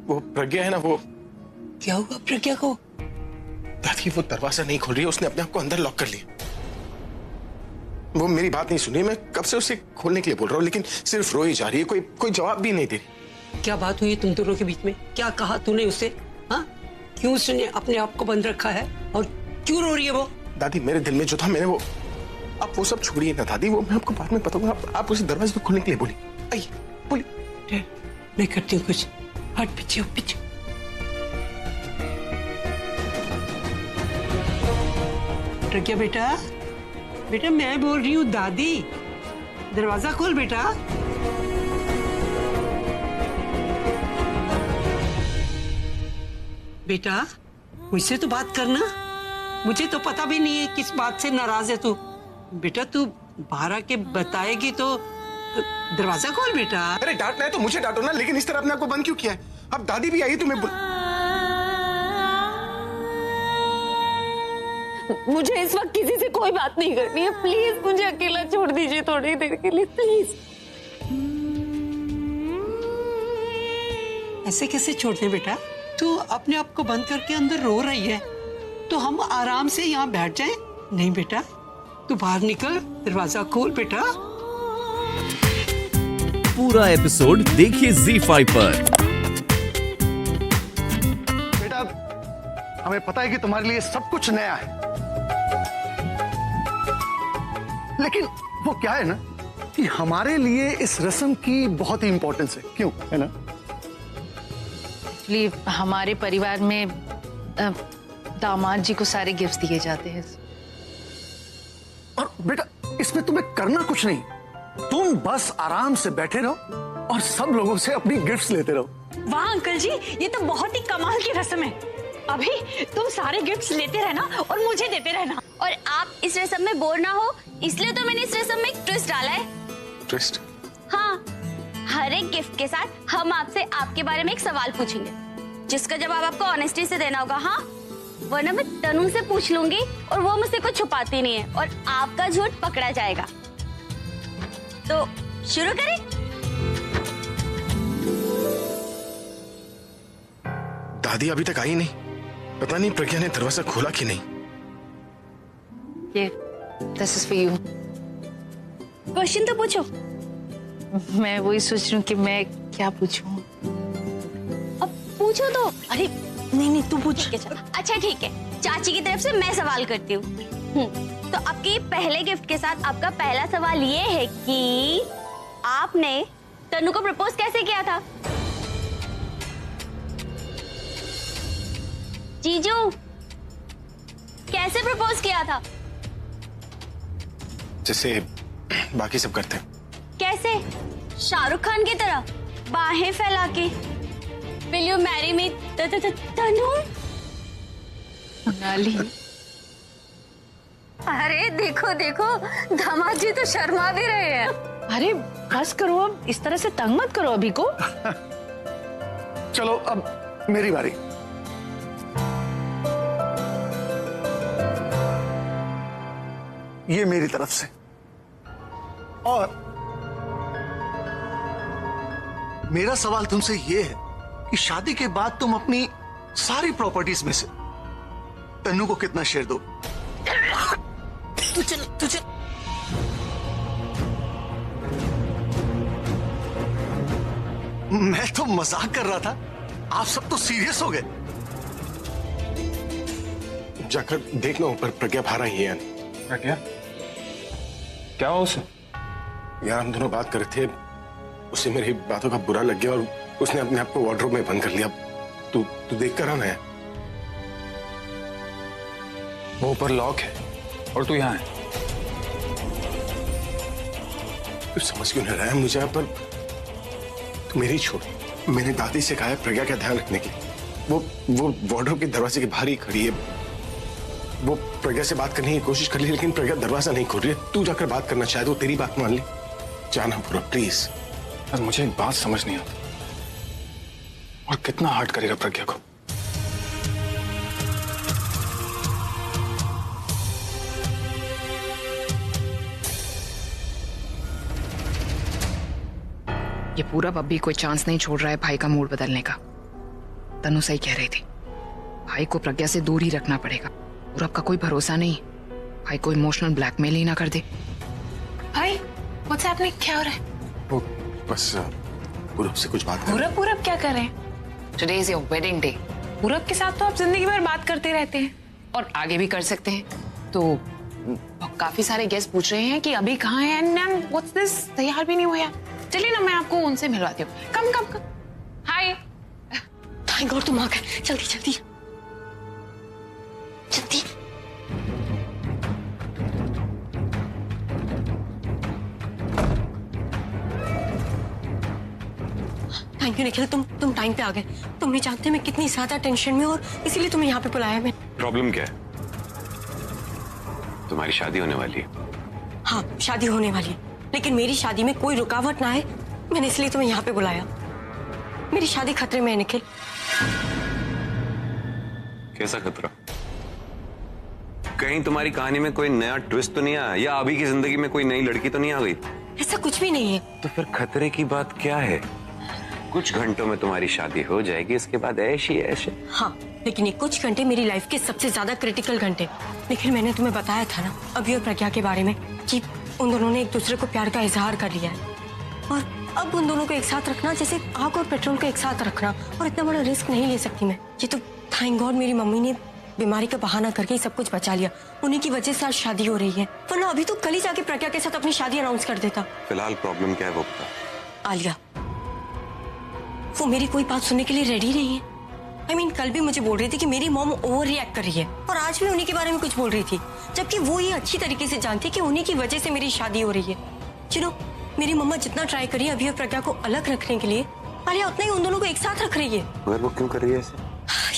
वो प्रज्ञा है ना, वो क्या हुआ प्रज्ञा को? दादी वो दरवाजा नहीं खोल रही है, उसने अपने आप को अंदर लॉक कर लिया। वो मेरी बात नहीं सुनी, मैं कब से उसे खोलने के लिए बोल रहा हूँ, लेकिन सिर्फ रोई जा रही है, कोई जवाब भी नहीं दे रही। क्या बात हुई तुम दोनों के बीच में? क्या कहा तूने उसे? हाँ, क्यों उसने अपने आप को बंद रखा है और क्यों रो रही है वो? दादी मेरे दिल में जो था मैंने वो, आप वो सब छोड़िए ना दादी, वो मैं आपको बाद में बताऊंगा। आप उसे दरवाजे पे खोलने के लिए बोली, आइए बोली। मैं करती हूँ कुछ, हट पीछे पीछे। प्रज्ञा बेटा, बेटा मैं बोल रही हूँ दादी, दरवाजा खोल बेटा। बेटा मुझसे तो बात करना, मुझे तो पता भी नहीं है किस बात से नाराज है तू। बेटा तू बाहर आके बताएगी तो दरवाजा खोल बेटा। अरे डांटना है तो मुझे डांटो ना, लेकिन इस तरह अपने आप को बंद क्यों किया है? अब दादी भी आई तुम्हें मुझे इस वक्त किसी से कोई बात नहीं करनी है, प्लीज मुझे अकेला छोड़ दीजिए थोड़ी देर के लिए, प्लीज। ऐसे कैसे छोड़ दे बेटा? तू अपने आप को बंद करके अंदर रो रही है, तो हम आराम से यहाँ बैठ जाएं? नहीं बेटा, तू बाहर निकल, दरवाजा खोल बेटा। पूरा एपिसोड देखिए ZEE5 पर। बेटा हमें पता है कि तुम्हारे लिए सब कुछ नया है, लेकिन वो क्या है ना कि हमारे लिए इस रस्म की बहुत ही इंपॉर्टेंस है, क्यों है ना? एक्चुअली हमारे परिवार में दामाद जी को सारे गिफ्ट्स दिए जाते हैं। और बेटा इसमें तुम्हें करना कुछ नहीं, तुम बस आराम से बैठे रहो और सब लोगों से अपनी गिफ्ट्स लेते रहो। वाह अंकल जी, ये तो बहुत ही कमाल की रस्म है। अभी तुम सारे गिफ्ट्स लेते रहना और मुझे देते रहना। और आप इस रस्म में बोर ना हो, इसलिए तो मैंने इस रस्म में एक ट्विस्ट डाला है। ट्विस्ट? हाँ, हर एक गिफ्ट के साथ हम आपसे आपके बारे में एक सवाल पूछेंगे, जिसका जवाब आपको ऑनेस्टी से देना होगा। हाँ, वरना मैं तनु से पूछ लूंगी और वो मुझसे कुछ छुपाती नहीं है और आपका झूठ पकड़ा जाएगा। तो शुरू करें? दादी अभी तक आई नहीं, पता नहीं प्रज्ञा ने दरवाजा खोला कि नहीं। ये this is for you. Question तो पूछो। मैं वही सोच रही हूँ कि मैं क्या पूछूं। अब पूछो तो। अरे नहीं तू पूछ। अच्छा ठीक है, चाची की तरफ से मैं सवाल करती हूँ। तो आपके पहले गिफ्ट के साथ आपका पहला सवाल ये है कि आपने तनु को प्रपोज कैसे किया था? जीजू, कैसे प्रपोज किया था? जैसे बाकी सब करते हैं। कैसे? शाहरुख खान की तरह बाहें फैला के? Will you marry me, तनु? नाली। अरे देखो देखो, दामाद जी तो शर्मा भी रहे हैं। अरे बस करो, अब इस तरह से तंग मत करो अभी को। चलो अब मेरी बारी। ये मेरी तरफ से, और मेरा सवाल तुमसे ये है कि शादी के बाद तुम अपनी सारी प्रॉपर्टीज में से तन्नू को कितना शेयर दो? तू चल। मैं तो मजाक कर रहा था, आप सब तो सीरियस हो गए। जाकर देखना ऊपर प्रज्ञा बाहर आई है या नहीं। प्रज्ञा, क्या हुआ उसे? यार हम दोनों बात कर रहे थे, उसे मेरी बातों का बुरा लग गया और उसने अपने आप को वार्डरोब में बंद कर लिया। तू देख कर आना है। वो ऊपर लॉक है और तू यहाँ है। तू समझ क्यों नहीं रहा है मुझे? पर तू मेरी छोड़, मैंने दादी से कहा है प्रज्ञा का ध्यान रखने के लिए। वो वार्डरोब के दरवाजे के बाहर ही खड़ी है। वो प्रज्ञा से बात करने की कोशिश कर ली, लेकिन प्रज्ञा दरवाजा नहीं खोल रही है। तू जाकर बात करना, शायद वो तेरी बात मान ली। जाना पूरा प्लीज। बस मुझे एक बात समझ नहीं आती, और कितना हर्ट करेगा प्रज्ञा को। ये पूरा अब भी कोई चांस नहीं छोड़ रहा है भाई का मूड बदलने का। तनु सही कह रही थी, भाई को प्रज्ञा से दूर ही रखना पड़ेगा। पूरब का कोई भरोसा नहीं, भाई को इमोशनल ब्लैकमेल ही ना कर दे। भाई व्हाट्स हैपनिंग, क्या हो रहा है? वो बस पूरब से कुछ बात कर। पूरब क्या कर रहे हैं? Today is your wedding day. पूरब के साथ तो आप जिंदगी भर बात करते रहते हैं और आगे भी कर सकते हैं। तो काफी सारे गेस्ट पूछ रहे हैं कि अभी कहाँ है, एंड व्हाट्स दिस, तैयार भी नहीं हुआ। चलिए ना, मैं आपको उनसे मिलवाती हूँ। कम कम कम। हाय। थैंक गॉड तुम आ गए, जल्दी जल्दी जल्दी। थैंक यू निखिल, तुम टाइम पे आ गए। तुम नहीं जानते मैं कितनी ज्यादा टेंशन में, और इसीलिए तुम्हें यहाँ पे बुलाया मैंने। प्रॉब्लम क्या है? तुम्हारी शादी होने वाली है। हाँ, शादी होने वाली है, लेकिन मेरी शादी में कोई रुकावट ना आए, मैंने इसलिए तुम्हें यहाँ पे बुलाया। मेरी शादी खतरे में है निखिल। कैसा खतरा? कहीं तुम्हारी कहानी में कोई नया ट्विस्ट तो नहीं आया, या अभी की जिंदगी में कोई नई लड़की तो नहीं आ गई? ऐसा कुछ भी नहीं है। तो फिर खतरे की बात क्या है? कुछ घंटों में तुम्हारी शादी हो जाएगी, इसके बाद ऐश ही ऐश। हाँ, लेकिन ये कुछ घंटे मेरी लाइफ के सबसे ज्यादा क्रिटिकल घंटे। लेकिन मैंने तुम्हें बताया था ना अभी और प्रज्ञा के बारे में कि उन दोनों ने एक दूसरे को प्यार का इजहार कर लिया है, और अब उन दोनों को एक साथ रखना जैसे आग और पेट्रोल को एक साथ रखना, और इतना बड़ा रिस्क नहीं ले सकती मैं। ये तो थैंक गॉड मेरी मम्मी ने बीमारी का बहाना करके सब कुछ बचा लिया। उन्हीं की वजह से आज शादी हो रही है, वरना अभी तो कल ही जाके प्रज्ञा के साथ अपनी शादी अनाउंस कर देता। फिलहाल प्रॉब्लम क्या है वो बता। आलिया, वो मेरी कोई बात सुनने के लिए रेडी नहीं है। I mean, कल भी मुझे बोल रही थी कि मेरी मॉम ओवर रिएक्ट कर रही है, और आज भी उन्हीं के बारे में कुछ बोल रही थी, जबकि वो ये अच्छी तरीके से जानती है कि उन्हीं की वजह से मेरी शादी हो रही है। चलो, मेरी मम्मा जितना ट्राई करी अभी और प्रज्ञा को अलग रखने के लिए, आलिया उतना ही उन दोनों को एक साथ रख रही है। मगर वो क्यों कर रही है ऐसे?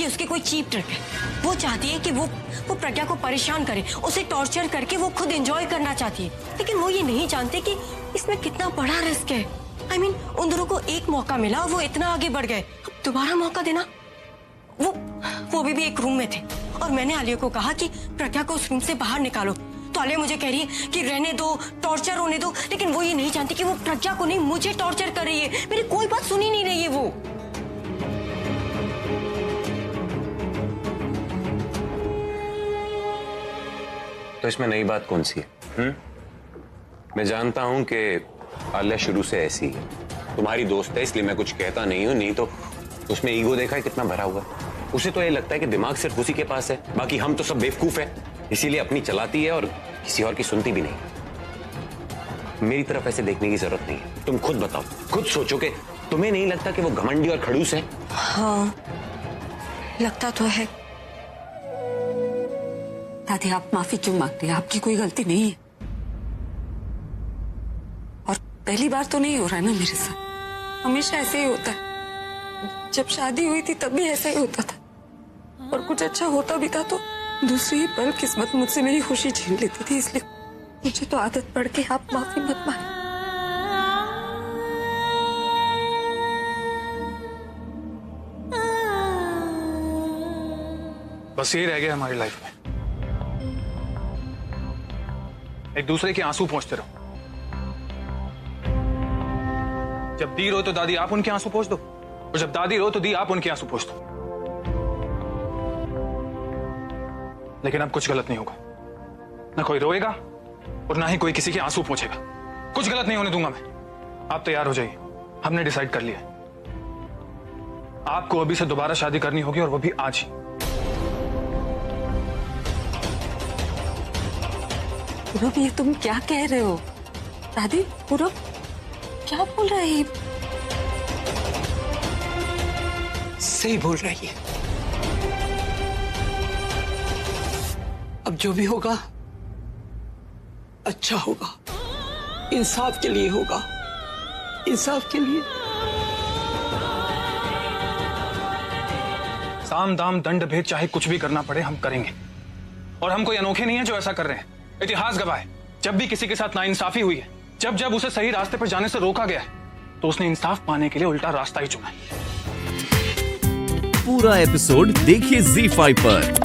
ये उसकी कोई चीप ट्रिक है। वो चाहती है कि वो प्रज्ञा को परेशान करे, उसे टॉर्चर करके वो खुद एंजॉय करना चाहती है, लेकिन वो ये नहीं जानते कि इसमें कितना बड़ा रिस्क है। I mean, उन दोनों को एक मौका मिला और वो इतना आगे बढ़ गए, अब दोबारा मौका देना। वो भी एक रूम में थे, और मैंने आलिया को कहा कि प्रज्ञा को उस रूम से बाहर निकालो, तो आलिया मुझे कह रही है कि रहने दो, टॉर्चर होने दो, लेकिन वो ये नहीं जानती कि वो प्रज्ञा को नहीं मुझे टॉर्चर कर रही है। मेरी कोई बात सुनी नहीं रही है वो। तो इसमें नई बात कौन सी है? मैं जानता हूं कि आलिया शुरू से ऐसी है, तुम्हारी दोस्त है इसलिए मैं कुछ कहता नहीं हूं, नहीं तो उसमें ईगो देखा है कितना भरा हुआ है। उसे तो ये लगता है कि दिमाग सिर्फ उसी के पास है, बाकी हम तो सब बेवकूफ है, इसीलिए अपनी चलाती है और किसी और की सुनती भी नहीं। मेरी तरफ ऐसे देखने की जरूरत नहीं है। तुम खुद बताओ, खुद सोचो कि तुम्हें नहीं लगता कि वो घमंडी और खड़ूस है? हाँ, लगता तो है। दादी, आप माफी क्यों मांगते हैं? आपकी कोई गलती नहीं है, और पहली बार तो नहीं हो रहा है ना मेरे साथ, हमेशा ऐसे ही होता है। जब शादी हुई थी तब भी ऐसा ही होता था, और कुछ अच्छा होता भी था तो दूसरी ही पल किस्मत मुझसे मेरी खुशी छीन लेती थी, इसलिए मुझे तो आदत पड़ गई। आप माफी मत मांगे। बस यही रह गया हमारी लाइफ में, एक दूसरे के आंसू पोंछते रहो। जब दी रो तो दादी आप उनके आंसू पोंछ दो, और जब दादी रो तो दी आप उनके आंसू पोंछ दो। लेकिन अब कुछ गलत नहीं होगा, ना कोई रोएगा और ना ही कोई किसी के आंसू पोंछेगा। कुछ गलत नहीं होने दूंगा मैं। आप तैयार हो जाइए, हमने डिसाइड कर लिया है। आपको अभी से दोबारा शादी करनी होगी, और वो भी आज ही। पूरब, ये तुम क्या कह रहे हो? दादी, पूरब क्या बोल रही है? सही बोल रही है। अब जो भी होगा अच्छा होगा, इंसाफ के लिए होगा, इंसाफ के लिए। साम दाम दंड भेद चाहे कुछ भी करना पड़े हम करेंगे, और हम कोई अनोखे नहीं है जो ऐसा कर रहे हैं। इतिहास गवाह है, जब भी किसी के साथ नाइंसाफी हुई है, जब उसे सही रास्ते पर जाने से रोका गया है, तो उसने इंसाफ पाने के लिए उल्टा रास्ता ही चुना है। पूरा एपिसोड देखिए ZEE5 पर।